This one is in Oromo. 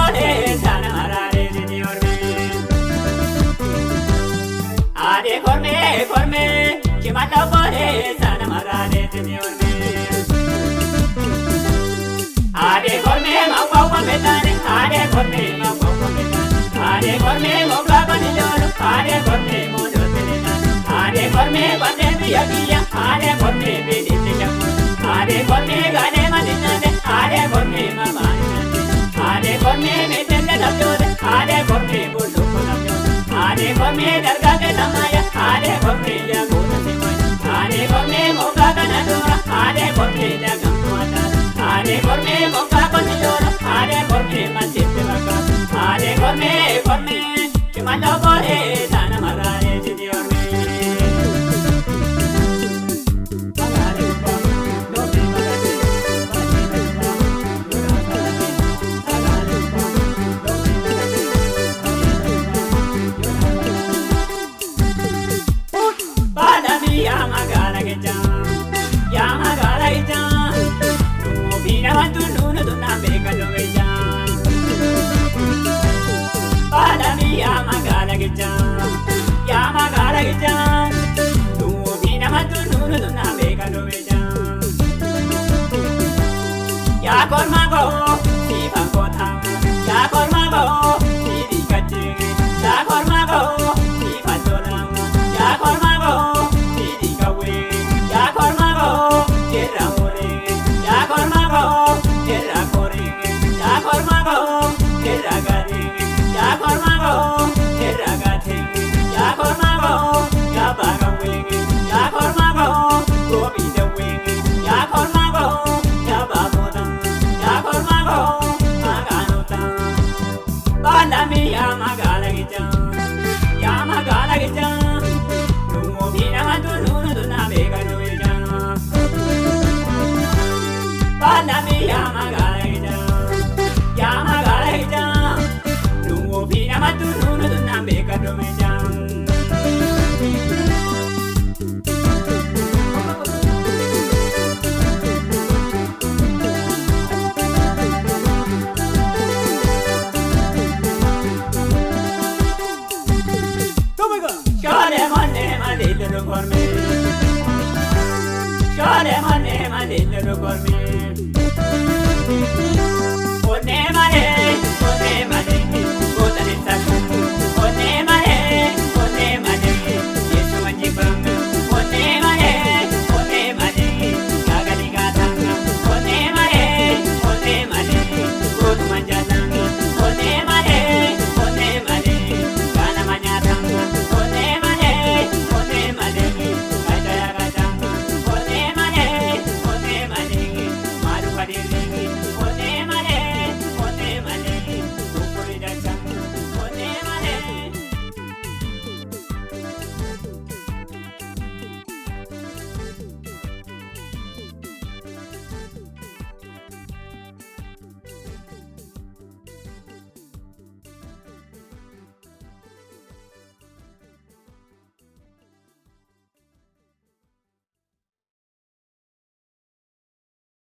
bore sana marare didi orme ade korme chimata bore sana marare didi orme ade korme mau metane ade korme mau metane ade korme moga banilolo ade korme mojo telena ade korme bande biya ade korme bedite ade korme gane madinade ade korme mama ade korme metende dabjode ade korme bolu konamyo ade korme darga ke namaya ade korme ya gona simaya ade korme moga ganadora ade korme jagam wata ade korme moga konilora ade korme masite baka ade korme chimalo bore sana marare didi orme Yamagala ija, tu bina wantu nunu dunna beka dogeja. Padami yamagala ija, tu bina wantu nunu dunna beka dogeja. Ya korma go, si bangkota, ya korma go, si dikache, ya korma go, si pachola, ya korma go, si dikawe. Ya korma go, kerra more. Ya korma go, kerra kore. Ya korma go, kerra gare. Ya korma go, kerra gate. Ya korma go, ya bagawe. Ya korma go, gobi dewe. Ya korma go, ya baboda. Ya korma go, maganota. Bandami ya magala gija. Ya magala gija. Tumo bina mantu nunu duna bega doe. Bandami yamagala ija, nuwo bina matu nunu dunna beka domeja. Shore manne madillu korme, shore manne madillu korme.